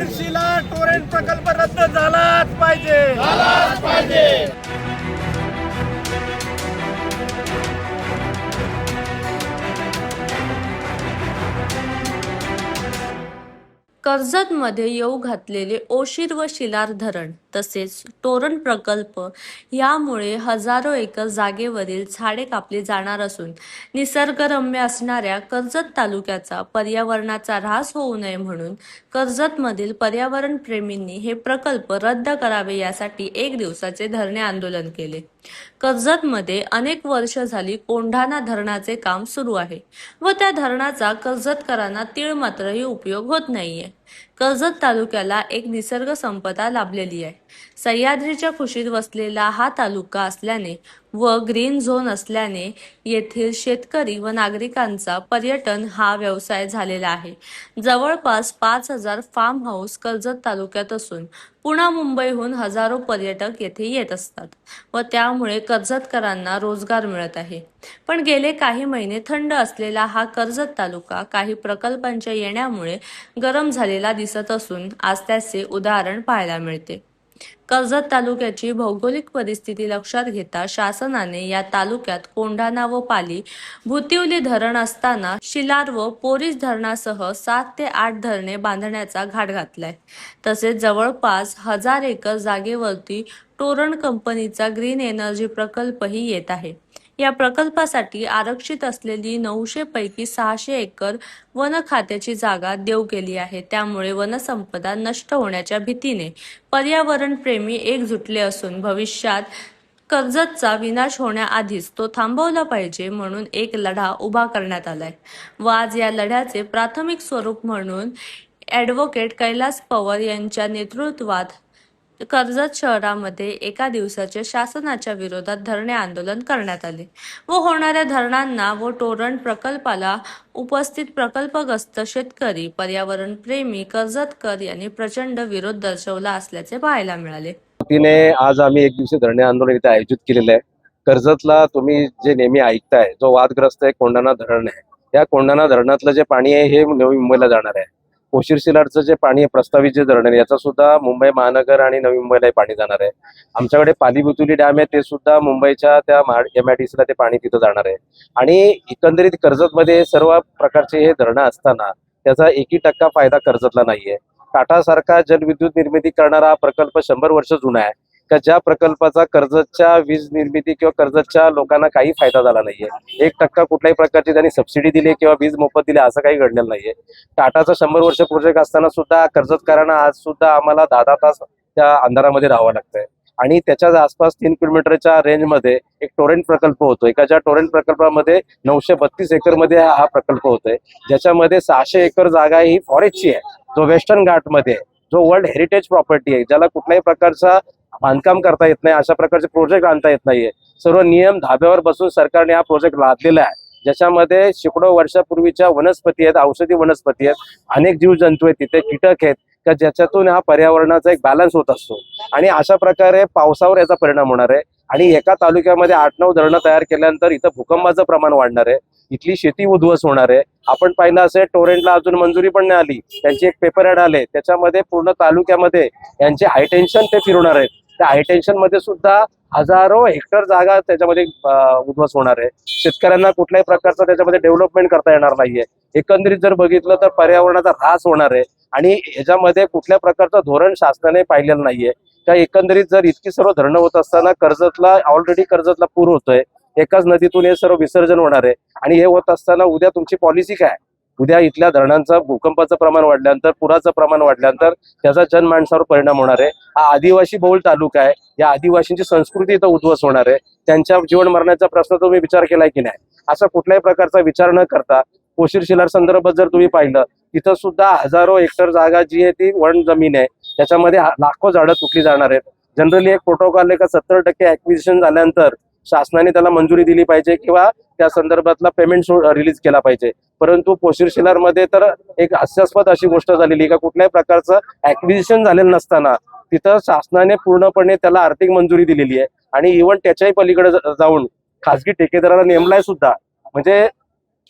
शिला Torrent प्रकल्प रद्द झालाच पाहिजे। कर्जतमध्ये येऊ घातलेले ओशीर व शिलार धरण तसेच टोरण प्रकल्प यामुळे हजारो एकर जागेवरील झाडे कापली जाणार असून निसर्गरम्य असणाऱ्या कर्जत तालुक्याचा पर्यावरणाचा ऱ्हास होऊ नये म्हणून कर्जतमधील पर्यावरण प्रेमींनी हे प्रकल्प रद्द करावे यासाठी 1 दिवसाचे धरणे आंदोलन केले। कर्जतमध्ये अनेक वर्ष झाली कोंढाणा धरणाचे काम सुरू आहे व त्या धरणाचा कर्जतकरांना तीळ मात्रही उपयोग होत नाहीये। कर्जत तालुक्याला एक निसर्ग संपदा लाभलेली आहे। सह्याद्रीच्या कुशीत वसलेला हा तालुका असल्याने व ग्रीन झोन असल्याने येथील शेतकरी व नागरिकांचा पर्यटन हा व्यवसाय झालेला आहे। जवळपास 5000 फार्म हाऊस कर्जत तालुक्यात असून पुणे मुंबईहून हजारो पर्यटक येथे येत असतात व त्यामुळे कर्जतकरांना रोजगार मिळत आहे। पण गेले काही महिने थंड असलेला हा कर्जत तालुका काही प्रकल्पांच्या येण्यामुळे गरम झालेला दिसत असून आज त्याचे उदाहरण पाहायला मिळते। कर्जत तालुक्याची भौगोलिक परिस्थिती लक्षात घेता शासनाने या तालुक्यात कोंढाणा व पाली, भुतिवली धरण असताना शिलार व पोरीस धरणासह 7 ते 8 धरणे बांधण्याचा घाट घातलाय। तसेच जवळपास 1000 एकर जागेवरती टोरण कंपनीचा ग्रीन एनर्जी प्रकल्पही येत आहे। या प्रकल्पासाठी आरक्षित असलेली 900 पैकी 600 एकर वन खात्याची जागा देऊ केली आहे। त्यामुळे वनसंपदा नष्ट होण्याच्या भीतीने पर्यावरण प्रेमी एकजुटले असून भविष्यात कर्जतचा विनाश होण्याआधीच तो थांबवला पाहिजे म्हणून एक लढा उभा करण्यात आलाय व आज या लढ्याचे प्राथमिक स्वरूप म्हणून ॲडव्होकेट कैलास पवार यांच्या नेतृत्वात कर्जत शहरामध्ये एका दिवसाचे शासनाच्या विरोधात धरणे आंदोलन करण्यात आले व होणाऱ्या धरणांना व टोरण प्रकल्पाला उपस्थित प्रकल्पग्रस्त शेतकरी, पर्यावरण प्रेमी कर्जतकर यांनी प्रचंड विरोध दर्शवला असल्याचे पाहायला मिळाले। आज आम्ही 1 दिवसीय धरणे आंदोलन इथे आयोजित केलेले आहे। कर्जतला तुम्ही जे नेहमी ऐकताय जो वादग्रस्त आहे कोंढाणा धरण आहे, या कोंढाणा धरणातलं जे पाणी आहे हे नवी मुंबईला जाणार आहे। ओशीर शिलारचं जे पाणी आहे प्रस्तावित जे धरण आहे याचा सुद्धा मुंबई महानगर आणि नवी मुंबईला पाणी जाणार आहे। आमच्याकडे पाली बुतुली डॅम आहे ते सुद्धा मुंबईच्या त्या MIDCला ते पाणी तिथं जाणार आहे। आणि एकंदरीत कर्जतमध्ये सर्व प्रकारचे हे धरणं असताना त्याचा 1% फायदा कर्जतला नाहीये। टाटासारखा जलविद्युत निर्मिती करणारा प्रकल्प 100 वर्ष जुना आहे का ज्या प्रकल्पाचा कर्जतच्या वीज निर्मिती किंवा कर्जतच्या लोकांना काही फायदा झाला नाहीये। 1% कुठल्याही प्रकारची त्यांनी सबसिडी दिली किंवा वीज मोफत दिली असं काही घडलेलं नाहीये। टाटाचा 100 वर्ष प्रोजेक्ट असताना सुद्धा कर्जतकरांना आज सुद्धा आम्हाला 10 तास त्या अंधारामध्ये राहावं लागतंय। आणि त्याच्या आसपास 3 किलोमीटरच्या रेंजमध्ये एक टोरेंट प्रकल्प होतोय का ज्या टोरेंट प्रकल्पामध्ये 932 एकर मध्ये हा प्रकल्प होतोय, ज्याच्यामध्ये 600 एकर जागा ही फॉरेस्टची आहे, जो वेस्टर्न घाटमध्ये जो वर्ल्ड हेरिटेज प्रॉपर्टी आहे, ज्याला कुठल्याही प्रकारचा बांधकाम करता येत नाही, अशा प्रकारचे प्रोजेक्ट आणता येत नाहीये। सर्व नियम धाब्यावर बसून सरकारने हा प्रोजेक्ट लादलेला आहे, ज्याच्यामध्ये शेकडो वर्षापूर्वीच्या वनस्पती आहेत, औषधी वनस्पती आहेत, अनेक जीवजंतू आहेत, तिथे कीटक आहेत का ज्याच्यातून हा पर्यावरणाचा एक बॅलन्स होत असतो। आणि अशा प्रकारे पावसावर याचा परिणाम होणार आहे। आणि एका तालुक्यामध्ये 8-9 धरणं तयार केल्यानंतर इथं भूकंपाचं प्रमाण वाढणार आहे, इथली शेती उद्ध्वस्त होणार आहे। आपण पाहिलं असेल टोरेंटला अजून मंजुरी पण नाही आली, त्यांची एक पेपर ॲड आले, त्याच्यामध्ये पूर्ण तालुक्यामध्ये यांचे हायटेन्शन ते फिरवणार आहेत। त्या हायटेन्शन मध्ये सुद्धा हजारो हेक्टर जागा त्याच्यामध्ये उद्ध्वस्त होणार आहे। शेतकऱ्यांना कुठल्याही प्रकारचं त्याच्यामध्ये डेव्हलपमेंट करता येणार नाहीये। एकंदरीत जर बघितलं तर पर्यावरणाचा ऱ्हास होणार आहे आणि ह्याच्यामध्ये कुठल्या प्रकारचं धोरण शासनाने पाहिलेलं नाहीये। त्या एकंदरीत जर इतकी सर्व धरणं होत असताना कर्जतला ऑलरेडी कर्जतला पूर होतोय, एकाच नदीतून हे सर्व विसर्जन होणार आहे। आणि हे होत असताना उद्या तुमची पॉलिसी काय? उद्या इथल्या धरणांचं भूकंपाचं प्रमाण वाढल्यानंतर, पुराचं प्रमाण वाढल्यानंतर त्याचा जनमानसावर परिणाम होणार आहे। हा आदिवासी बहुल तालुका आहे, या आदिवासींची संस्कृती इथं उद्ध्वस्त होणार आहे। त्यांच्या जीवन मरणाचा प्रश्न तुम्ही विचार केलाय की नाही? असा कुठल्याही प्रकारचा विचार न करता ओशीर शिलार संदर्भात जर तुम्ही पाहिलं तिथं सुद्धा हजारो हेक्टर जागा जी आहे ती वन जमीन आहे, त्याच्यामध्ये लाखो झाडं तुटली जाणार आहेत। जनरली एक प्रोटोकॉल आहे का 70% ॲक्विजिशन झाल्यानंतर शासनाने त्याला मंजुरी दिली पाहिजे किंवा त्या संदर्भातला पेमेंट रिलीज केला पाहिजे। परंतु ओशीर शिलार मध्ये तर एक हास्यास्पद अशी गोष्ट झालेली का कुठल्याही प्रकारचं ॲक्विजिशन झालेलं नसताना तिथं शासनाने पूर्णपणे त्याला आर्थिक मंजुरी दिलेली आहे आणि इव्हन त्याच्याही पलीकडे जाऊन खासगी ठेकेदाराला नेमलाय सुद्धा. म्हणजे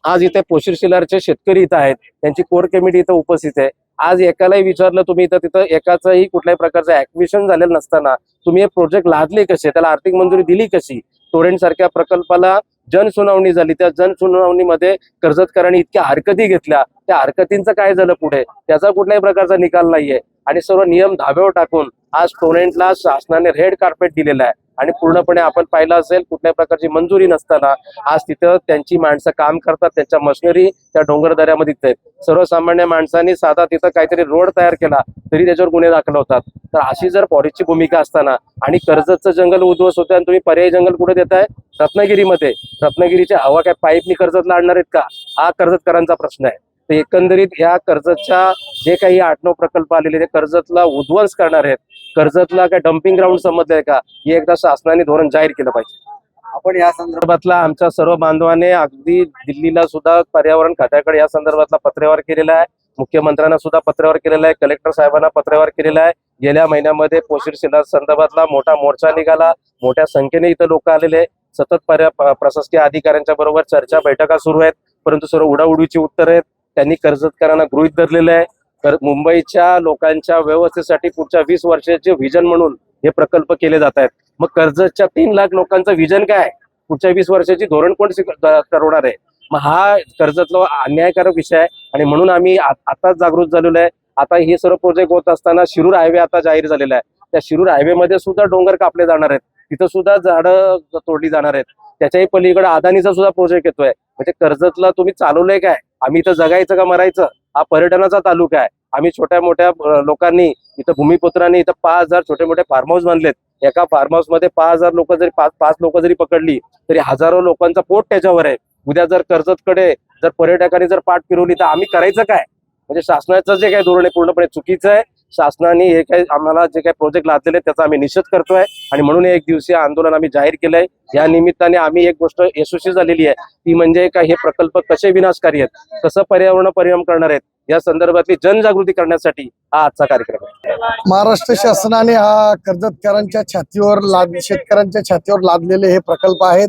आज इथे पोशीर शिलारचे शेतकरी इथं आहेत, त्यांची कोर कमिटी इथं उपस्थित आहे. आज एकालाही विचारलं तुम्ही इथं तिथं एकाचंही कुठल्याही प्रकारचं ऍक्विशन झालेलं नसताना तुम्ही हे प्रोजेक्ट लादले कसे, त्याला आर्थिक मंजुरी दिली कशी? टोरेंट सारख्या प्रकल्पाला जनसुनावणी झाली, त्या जनसुनावणीमध्ये कर्जतकरांनी इतक्या हरकती घेतल्या, त्या हरकतींचं काय झालं पुढे, त्याचा कुठल्याही प्रकारचा निकाल नाहीये. आणि सर्व नियम धाब्यावर टाकून आज टोरेंटला शासनाने रेड कार्पेट दिलेलं आहे आणि पूर्णपणे आपण पाहिलं असेल कुठल्याही प्रकारची मंजुरी नसताना आज तिथं त्यांची माणसं काम करतात, त्यांच्या मशिनरी त्या डोंगरदऱ्यामध्ये आहेत. सर्वसामान्य माणसांनी साधा तिथं काहीतरी रोड तयार केला तरी त्याच्यावर गुन्हे दाखल होतात. तर अशी जर फॉरेस्टची भूमिका असताना आणि कर्जतचं जंगल उद्ध्वस्त होतं आणि तुम्ही पर्यायी जंगल कुठे देताय? रत्नागिरीमध्ये. रत्नागिरीच्या हवा काय पाईपनी कर्जतला आणणार आहेत का? हा कर्जतकरांचा प्रश्न आहे. तर एकंदरीत या कर्जतच्या जे काही 8-9 प्रकल्प आलेले ते कर्जतला उद्ध्वस्त करणार आहेत. कर्जतला काय डम्पिंग ग्राउंड समजलंय का? हे एकदा शासनाने धोरण जाहीर केलं पाहिजे. आपण या संदर्भात आमच्या सर्व बांधवांनी अगदी दिल्लीला सुद्धा पर्यावरण खात्याकडे या संदर्भातला पत्रव्यवहार केलेला आहे. मुख्यमंत्र्यांना सुद्धा पत्रव्यवहार केलेला आहे. कलेक्टर साहेबांना पत्रव्यवहार केलेला आहे. गेल्या महिन्यामध्ये पोशीर शिलार संदर्भातला मोठा मोर्चा निघाला, मोठ्या संख्येने इथं लोक आलेले. सतत प्रशासकीय अधिकाऱ्यांच्या बरोबर चर्चा बैठका सुरू आहेत, परंतु सर्व उडाउडीची उत्तर आहेत. त्यांनी कर्जतकरांना गृहीत धरलेलं आहे. तर मुंबईच्या लोकांच्या व्यवस्थेसाठी पुढच्या 20 वर्षाचे व्हिजन म्हणून हे प्रकल्प केले जात आहेत. मग कर्जतच्या 3 लाख लोकांचं व्हिजन काय? पुढच्या 20 वर्षाची धोरण कोण ठरवणार आहे? मग हा कर्जतला अन्यायकारक विषय आहे आणि म्हणून आम्ही आताच जागृत झालेलो आहे. आता हे सर्व प्रोजेक्ट होत असताना शिरूर हायवे आता जाहीर झालेला आहे. त्या शिरूर हायवे मध्ये सुद्धा डोंगर कापले जाणार आहेत, तिथं सुद्धा झाडं तोडली जाणार आहेत. त्याच्याही पलीकडे अदानीचा सुद्धा प्रोजेक्ट येतोय. म्हणजे कर्जतला तुम्ही चालवलंय काय? आम्ही इथं जगायचं का मरायचं? हा पर्यटनाचा तालुका आहे. आम्ही छोट्या मोठ्या लोकांनी इथं भूमिपुत्रांनी इथं 5,000 छोटे मोठे फार्म हाऊस बांधलेत. एका फार्म हाऊस मध्ये 5,000 लोक जरी 5 लोक जरी पकडली तरी हजारो लोकांचा पोट त्याच्यावर आहे. उद्या जर कर्जतकडे जर पर्यटकांनी जर पाठ फिरवली तर आम्ही करायचं काय? म्हणजे शासनाचं जे काही धोरण आहे पूर्णपणे चुकीचं आहे. शासनाने हे काही आम्हाला जे काही प्रोजेक्ट लादलेले त्याचा आम्ही निषेध करतोय आणि म्हणून एक दिवसीय आंदोलन आम्ही जाहीर केलंय. या निमित्ताने आम्ही एक गोष्ट यशस्वी झालेली आहे, ती म्हणजे का हे प्रकल्प कसे विनाशकारी आहेत, कसं पर्यावरण परिणाम करणार आहेत, या संदर्भातली जनजागृती करण्यासाठी हा आजचा कार्यक्रम आहे. महाराष्ट्र शासनाने हा कर्जतकरांच्या छातीवर शेतकऱ्यांच्या छातीवर लादलेले हे प्रकल्प आहेत.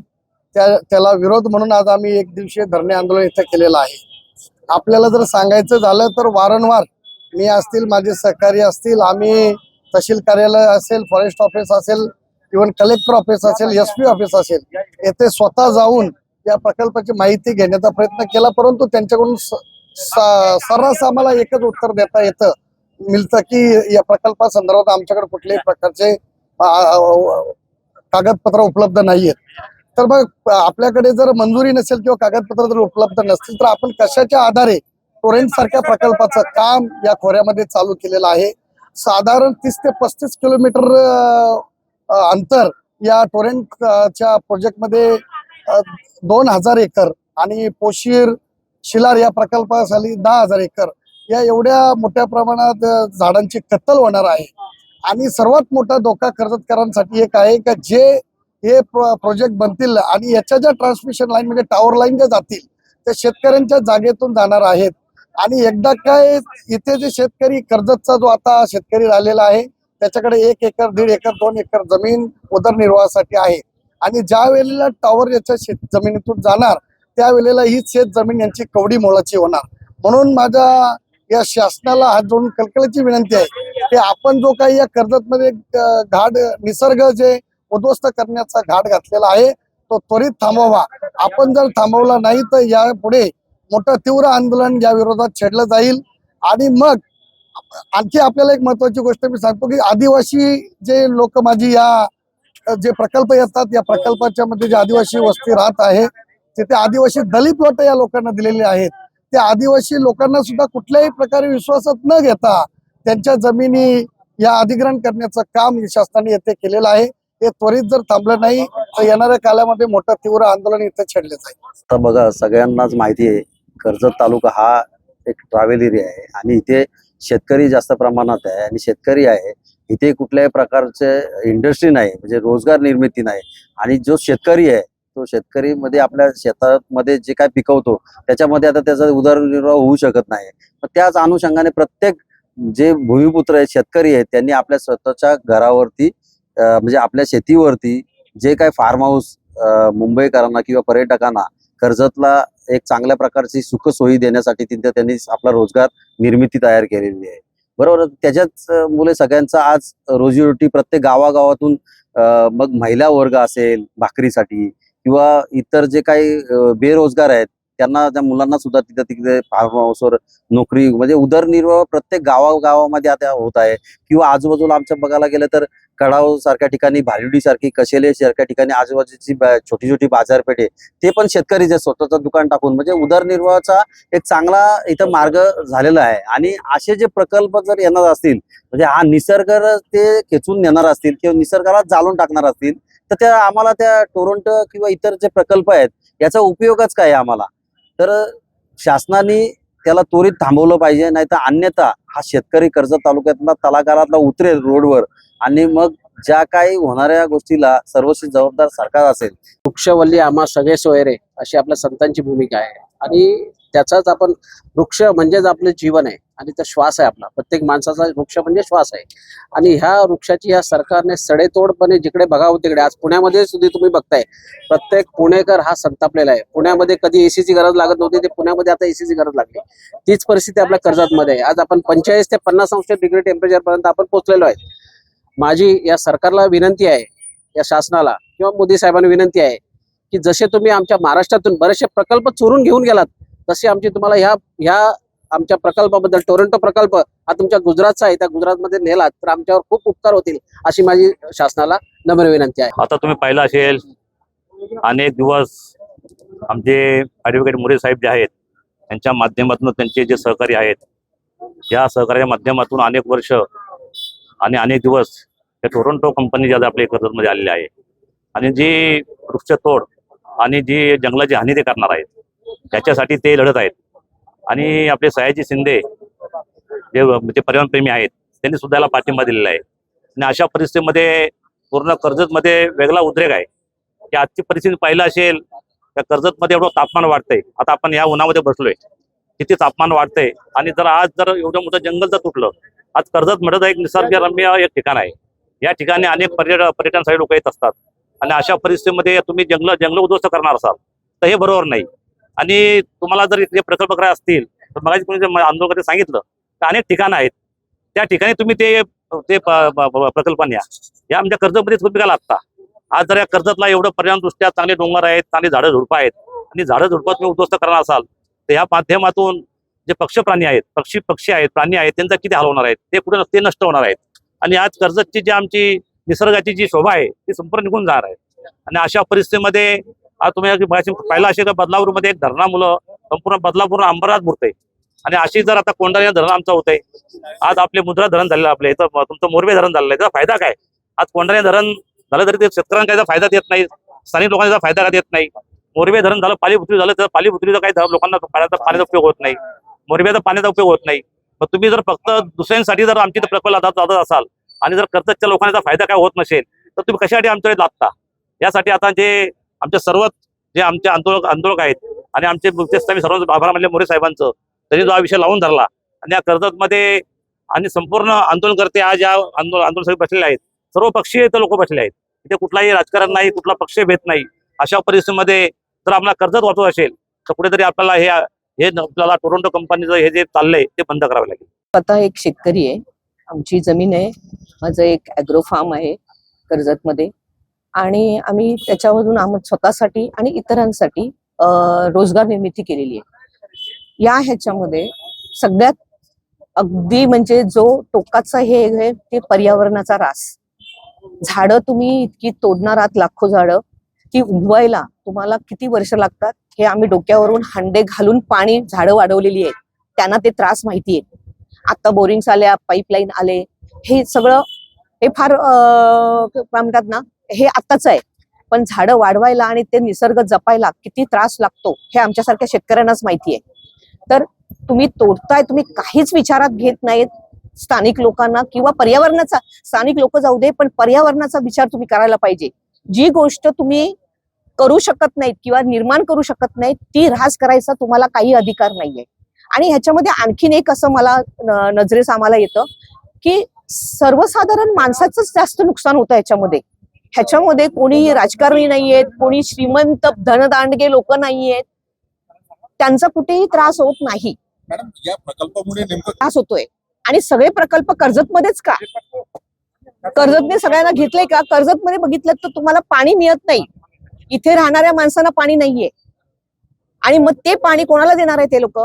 त्याला विरोध म्हणून आज आम्ही एक दिवसीय धरणे आंदोलन इथं केलेलं आहे. आपल्याला जर सांगायचं झालं तर वारंवार मी असतील, माझे सहकारी असतील, आम्ही तहसील कार्यालय असेल, फॉरेस्ट ऑफिस असेल, इव्हन कलेक्टर ऑफिस असेल, SP ऑफिस असेल, येथे स्वतः जाऊन या प्रकल्पाची माहिती घेण्याचा प्रयत्न केला, परंतु त्यांच्याकडून सर्रास आम्हाला एकच उत्तर देता मिळतं की या प्रकल्पासंदर्भात आमच्याकडे कुठल्याही प्रकारचे कागदपत्र उपलब्ध नाहीयेत. तर मग आपल्याकडे जर मंजुरी नसेल किंवा कागदपत्र जर उपलब्ध नसतील तर आपण कशाच्या आधारे टोरेंट सारख्या प्रकल्पाचं काम या खोऱ्यामध्ये चालू केलेलं आहे. साधारण 30 ते 35 किलोमीटर अंतर या टोरेंटच्या प्रोजेक्टमध्ये 2,000 एकर आणि पोशीर शिलार या प्रकल्पासाठी 10,000 एकर या एवढ्या मोठ्या प्रमाणात झाडांची कत्तल होणार आहे. आणि सर्वात मोठा धोका कर्जतकरांसाठी एक आहे का जे हे प्रोजेक्ट बनतील आणि याच्या ज्या ट्रान्समिशन लाईन म्हणजे टॉवर लाईन ज्या जातील त्या शेतकऱ्यांच्या जागेतून जाणार आहेत. आणि एकदा काय इथे जे शेतकरी कर्जतचा जो आता शेतकरी राहिलेला आहे त्याच्याकडे 1 एकर, 1.5 एकर, 2 एकर जमीन उदरनिर्वाहासाठी आहे आणि ज्या वेळेला टॉवर याच्या जमिनीतून जाणार त्यावेळेला ही शेत जमीन यांची कवडी मोलाची होणार. म्हणून माझ्या या शासनाला हात जोडून कळकळीची विनंती आहे की आपण जो काही या कर्जतमध्ये घाट निसर्ग जे उद्ध्वस्त करण्याचा घाट घातलेला आहे तो त्वरित थांबवा. आपण जर थांबवला नाही तर यापुढे मोठं तीव्र आंदोलन या विरोधात छेडलं जाईल. आणि मग आणखी आपल्याला एक महत्वाची गोष्ट मी सांगतो की आदिवासी जे लोक माझी या जे प्रकल्प येतात या प्रकल्पाच्या मध्ये जे आदिवासी वस्ती राहत आहे तिथे आदिवासी दलित प्लॉट या लोकांना दिलेले आहेत. त्या आदिवासी लोकांना सुद्धा कुठल्याही प्रकारे विश्वासात न घेता त्यांच्या जमिनी या अधिग्रहण करण्याचं काम शासनाने येथे केलेलं आहे. हे त्वरित जर थांबलं नाही तर येणाऱ्या काळामध्ये मोठं तीव्र आंदोलन इथे छेडले जाईल. आता बघा सगळ्यांनाच माहिती आहे कर्जत तालुका हा एक ट्रॅव्हल एरिया आहे आणि इथे शेतकरी जास्त प्रमाणात आहे आणि शेतकरी आहे इथे कुठल्याही प्रकारचे इंडस्ट्री नाही म्हणजे रोजगार निर्मिती नाही. आणि जो शेतकरी आहे तो शेतकरी मध्ये आपल्या शेतामध्ये जे काय पिकवतो त्याच्यामध्ये आता त्याचा उदरनिर्वाह होऊ शकत नाही. त्याच अनुषंगाने प्रत्येक जे भूमिपुत्र आहेत, शेतकरी आहेत, त्यांनी आपल्या स्वतःच्या घरावरती म्हणजे आपल्या शेतीवरती जे काही फार्म हाऊस मुंबईकरांना किंवा पर्यटकांना कर्जतला एक चांगल्या प्रकारची सुखसोयी देण्यासाठी तिथे त्यांनी आपला रोजगार निर्मिती तयार केलेली आहे. बरोबर, त्याच्याच मुले सगळ्यांचा आज रोजीरोटी प्रत्येक गावागावातून मग महिला वर्ग असेल भाकरीसाठी किंवा इतर जे काही बेरोजगार आहेत त्यांना, त्या मुलांना सुद्धा तिथे तिथे फार्म हाऊसवर नोकरी म्हणजे उदरनिर्वाह प्रत्येक गावागावामध्ये आता होत आहे. किंवा आजूबाजूला आमच्या बघायला गेलं तर कडाव सारख्या ठिकाणी, भारिवडी सारखी, कशेले सारख्या ठिकाणी आजूबाजूची छोटी छोटी बाजारपेठे ते पण शेतकरी जे स्वतःचं दुकान टाकून म्हणजे उदरनिर्वाहाचा एक चांगला इथं मार्ग झालेला आहे. आणि असे जे प्रकल्प जर येणार असतील म्हणजे हा निसर्ग ते खेचून नेणार असतील किंवा निसर्गाला जाळून टाकणार असतील तर त्या आम्हाला त्या टोरंटो किंवा इतर जे प्रकल्प आहेत याचा उपयोगच काय आम्हाला. तर शासनाने त्याला त्वरित थांबवलं पाहिजे, नाही तर अन्यथा हा शेतकरी कर्जत तालुक्यातला तलागारातला उतरेल रोडवर आणि मग ज्या काही होणाऱ्या गोष्टीला सर्वस्वी जबाबदार सरकार असेल. वृक्षवल्ली आम्हा सगळे सोयरे अशी आपल्या संतांची भूमिका आहे आणि त्याचाच आपण वृक्ष म्हणजेच आपलं जीवन आहे आणि तो श्वास आहे आपला. प्रत्येक माणसाचा वृक्ष म्हणजे श्वास आहे आणि ह्या वृक्षाची या सरकारने सडेतोडपणे जिकडे बघावं तिकडे, आज पुण्यामध्ये सुद्धा तुम्ही बघताय प्रत्येक पुणेकर हा संतापलेला आहे. पुण्यामध्ये कधी एसीची गरज लागत नव्हती, ते पुण्यामध्ये आता एसीची गरज लागली. तीच परिस्थिती आपल्या कर्जतमध्ये आहे. आज आपण 45 ते 50 अंश डिग्री टेम्परेचर पर्यंत आपण पोहोचलेलो आहे. माझी या सरकारला विनंती आहे, या शासनाला किंवा मोदी साहेबांना विनंती आहे की जसे तुम्ही आमच्या महाराष्ट्रातून बरेचसे प्रकल्प चोरून घेऊन गेलात तसे आमची तुम्हाला ह्या आमच्या प्रकल्पाबद्दल, टोरंटो प्रकल्प हा तुमच्या गुजरातचा आहे, त्या गुजरातमध्ये नेलात तर आमच्यावर खूप उपकार होतील अशी माझी शासनाला नम्र विनंती आहे. आता तुम्ही पाहिलं असेल अनेक दिवस आमचे ॲडव्होकेट मोरे साहेब जे आहेत त्यांच्या माध्यमातून त्यांचे जे सहकारी आहेत या सहकार्याच्या माध्यमातून अनेक वर्ष आणि अनेक दिवस या टोरंटो कंपनी ज्या आपल्या कर्जतमध्ये आलेली आहे आणि जी वृक्षतोड आणि जी जंगलाची हानी ते करणार आहेत त्याच्यासाठी ते लढत आहेत. आणि आपले सयाजी शिंदे जे पर्यावरणप्रेमी आहेत त्यांनी सुद्धा याला पाठिंबा दिलेला आहे. आणि अशा परिस्थितीमध्ये पूर्ण कर्जतमध्ये वेगळा उद्रेक आहे की आजची परिस्थिती पाहिलं असेल त्या कर्जतमध्ये एवढं तापमान वाढतंय. आता आपण या उन्हामध्ये बसलोय, किती तापमान वाढतंय आणि आज जर एवढं मोठं जंगल जर तुटलं, आज कर्जत म्हणत एक निसर्गरम्य एक ठिकाण आहे. या ठिकाणी अनेक पर्यटनसाठी लोक येत असतात आणि अशा परिस्थितीमध्ये तुम्ही जंगल उद्ध्वस्त करणार असाल तर हे बरोबर नाही. आणि तुम्हाला जर इथले प्रकल्प करायचे असतील तर मगाशी कोणी आंदोलकांनी सांगितलं तर अनेक ठिकाणं आहेत, त्या ठिकाणी तुम्ही ते प्रकल्प न्या. या आमच्या कर्जतमध्ये तुम्ही का लागता. आज जर या कर्जतला एवढं पर्यावरणदृष्ट्या चांगले डोंगर आहेत, चांगली झाडं झुडपं आहेत आणि झाडं झुडपं तुम्ही उद्ध्वस्त करणार असाल तर या माध्यमातून जे पक्षी आहेत, पक्षी आहेत, प्राणी आहेत त्यांचा किती हाल होणार आहेत, ते नष्ट होणार आहेत. आणि आज कर्जतची जी आमची निसर्गाची जी शोभा आहे ती संपूर्ण निघून जाणार आहे. आणि अशा परिस्थितीमध्ये आज तुम्ही पाहिलं असेल का बदलापूरमध्ये एक धरणामुळं संपूर्ण बदलापूर अंबरनाथ बुडतंय. आणि अशी जर आता कोंढाणा धरण आमचं होतंय, आज आपले मुद्रा धरण झालेलं, आपल्या इथं तुमचं मोरबे धरण झालेलं आहे, त्याचा फायदा काय. आज कोंढाणा धरण झालं तरी ते शेतकऱ्यांना काही फायदा देत नाही, स्थानिक लोकांना त्याचा फायदा देत नाही. मोरबे धरण झालं, पालीपुत्री झालं, त्याचा पालीपुत्रीचा काही लोकांना पाण्याचा उपयोग होत नाही, मोरब्याचा पाण्याचा उपयोग होत नाही. मग तुम्ही जर फक्त दुसऱ्यांसाठी जर आमची प्रकल्प जात असाल आणि जर कर्जतच्या लोकांना त्याचा फायदा काय होत नसेल तर तुम्ही कशासाठी आमच्याकडे लागता. यासाठी आता जे आमच्या सर्व जे आमचे आंदोलक आहेत आणि आमचे मी सर्वांचं आभार मानले मोरे साहेबांचं, त्यांनी जो हा विषय लावून धरला आणि या कर्जतमध्ये आणि संपूर्ण आंदोलनकर्ते आज या आंदोलन बसलेले आहेत. सर्व पक्षीय इथं लोक बसले आहेत, इथे कुठलाही राजकारण नाही, कुठला पक्ष भेद नाही. अशा परिस्थितीमध्ये जर आपल्याला कर्जत वाचवत असेल तर कुठेतरी आपल्याला हे आपल्याला टोरंटो कंपनीचं हे जे चाललंय ते बंद करावं लागेल. आता एक शेतकरी आहे, आमची जमीन आहे, माझं एक ॲग्रो फार्म आहे कर्जतमध्ये आणि आम्ही त्याच्यामधून स्वतःसाठी आणि इतरांसाठी रोजगार निर्मिती केलेली आहे. या ह्याच्यामध्ये सगळ्यात अगदी म्हणजे जो टोकाचा हे ते पर्यावरणाचा ऱ्हास. झाडं तुम्ही इतकी तोडणार आहात, लाखो झाडं, की उगवायला तुम्हाला किती वर्ष लागतात हे आम्ही डोक्यावरून हांडे घालून पाणी झाडं वाढवलेली आहेत, त्यांना ते त्रास माहिती आहे. आता बोरिंग्स आल्या, पाईपलाईन आले, हे सगळं हे फार म्हणतात ना, हे आत्ताच आहे. पण झाडं वाढवायला आणि ते निसर्ग जपायला किती त्रास लागतो हे आमच्यासारख्या शेतकऱ्यांनाच माहिती आहे. तर तुम्ही तोडताय, तुम्ही काहीच विचारात घेत नाहीत स्थानिक लोकांना किंवा पर्यावरणाचा. स्थानिक लोक जाऊ दे, पण पर्यावरणाचा विचार तुम्ही करायला पाहिजे. जी गोष्ट तुम्ही करू शकत नाहीत किंवा निर्माण करू शकत नाहीत ती ऱ्हास करायचा तुम्हाला काही अधिकार नाहीये. आणि ह्याच्यामध्ये आणखीन एक असं मला नजरेस आम्हाला येतं की सर्वसाधारण माणसाचंच जास्त नुकसान होतं ह्याच्यामध्ये कोणी राजकारणी नाहीयेत, कोणी श्रीमंत धनदांडगे लोक नाहीयेत, त्यांचा कुठेही त्रास होत नाही. मॅडम या प्रकल्पामुळे नेमकं त्रास होतोय आणि सगळे प्रकल्प कर्जतमध्येच का? कर्जतने सगळ्यांना घेतलंय का? कर्जतमध्ये बघितलं तर तुम्हाला पाणी मिळत नाही, इथे राहणाऱ्या माणसांना पाणी नाहीये आणि मग ते पाणी कोणाला देणार आहे ते लोक?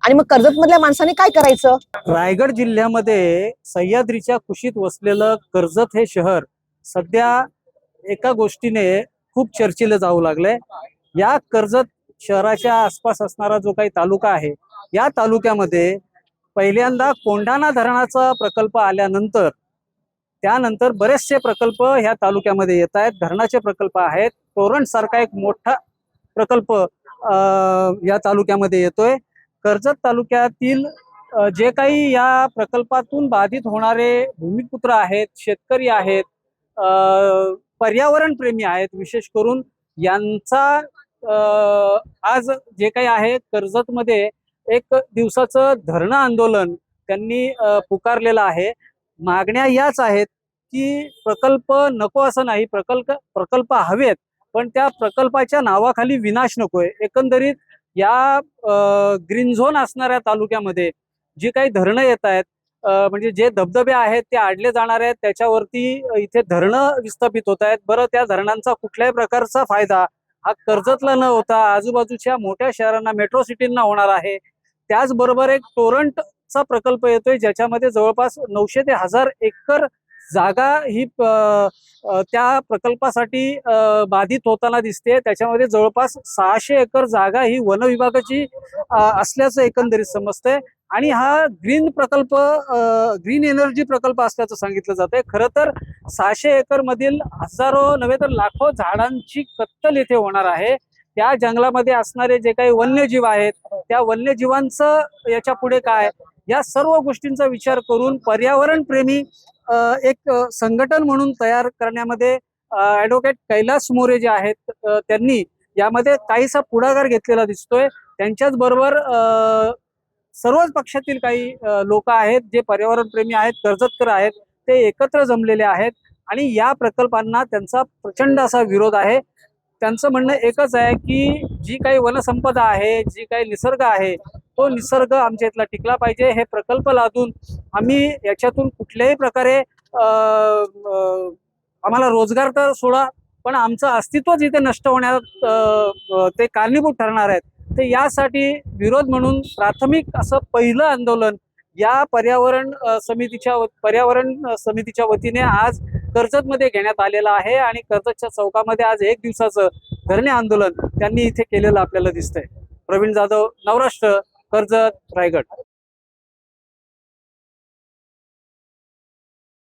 आणि मग कर्जत मधल्या माणसाने काय करायचं? रायगड जिल्ह्यामध्ये सह्याद्रीच्या कुशीत वसलेलं कर्जत हे शहर सध्या एका गोष्टीने खूप चर्चेला जाऊ लागलंय. या कर्जत शहराच्या आसपास असणारा जो काही तालुका आहे, या तालुक्यामध्ये पहिल्यांदा कोंढाणा धरणाचा प्रकल्प आल्यानंतर त्यानंतर बरेचसे प्रकल्प ह्या तालुक्यामध्ये येत आहेत. धरणाचे प्रकल्प आहेत. तोरण सारखा एक मोठा प्रकल्प या तालुक्यामध्ये येतोय. कर्जत तालुक्यातील जे काही या प्रकल्पातून बाधित होणारे भूमिपुत्र आहेत, शेतकरी आहेत, पर्यावरण प्रेमी आहेत, विशेष करून यांचा आज जे काही आहे कर्जतमध्ये एक दिवसाचं धरणं आंदोलन त्यांनी पुकारलेलं आहे. मागण्या याच आहेत की प्रकल्प नको असं नाही, प्रकल्प हवेत, पण त्या प्रकल्पाच्या नावाखाली विनाश नकोय. एकंदरीत या ग्रीन झोन असणाऱ्या तालुक्यामध्ये जी काही धरणं येत आहेत, म्हणजे जे धबधबे आहेत ते आडले जाणार आहेत, त्याच्यावरती इथे धरणं विस्थापित होत आहेत. बरं, त्या धरणांचा कुठल्याही प्रकारचा फायदा हा कर्जतला न होता आजूबाजूच्या मोठ्या शहरांना, मेट्रो सिटींना होणार आहे. त्याचबरोबर एक टोरंटचा प्रकल्प येतोय ज्याच्यामध्ये जवळपास 900 ते 1000 एकर जागा ही त्या प्रकल्पासाठी बाधित होताना दिसते. त्याच्यामध्ये जवळपास 600 एकर जागा ही वन विभागाची असल्याचं एकंदरीत समजतंय आणि हा ग्रीन एनर्जी प्रकल्प असल्याचं सांगितलं जातंय. खरं तर 600 एकर मधील हजारो नव्हे तर लाखो झाडांची कत्तल इथे होणार आहे. त्या जंगलामध्ये असणारे जे काही वन्यजीव आहेत, त्या वन्यजीवांचं याच्या पुढे काय, या सर्व गोष्टींचा विचार करून पर्यावरण प्रेमी एक संघटन म्हणून तयार करण्यामध्ये ॲडव्होकेट कैलास मोरे जे आहेत त्यांनी यामध्ये काहीसा पुढाकार घेतलेला दिसतोय. त्यांच्याच बरोबर सर्वच पक्षातील काही लोक आहेत जे पर्यावरण प्रेमी आहेत, कर्जतकर आहेत, ते एकत्र जमलेले आहेत आणि या प्रकल्पांना त्यांचा प्रचंड असा विरोध आहे. त्यांचं म्हणणं एकच आहे की जी काही वनसंपदा आहे, जी काही निसर्ग आहे, तो निसर्ग आमच्या इथला टिकला पाहिजे. हे प्रकल्प लादून आम्ही याच्यातून कुठल्याही प्रकारे आम्हाला रोजगार तर सोडा, पण आमचं अस्तित्वच इथे नष्ट होण्यात ते कारणीभूत ठरणार आहेत. तर यासाठी विरोध म्हणून प्राथमिक असं पहिलं आंदोलन या पर्यावरण समितीच्या वतीने आज कर्जतमध्ये घेण्यात आलेलं आहे आणि कर्जतच्या चौकामध्ये आज एक दिवसाचं धरणे आंदोलन त्यांनी इथे केलेलं आपल्याला दिसतंय. प्रवीण जाधव, नवराष्ट्र, कर्जत, रायगड.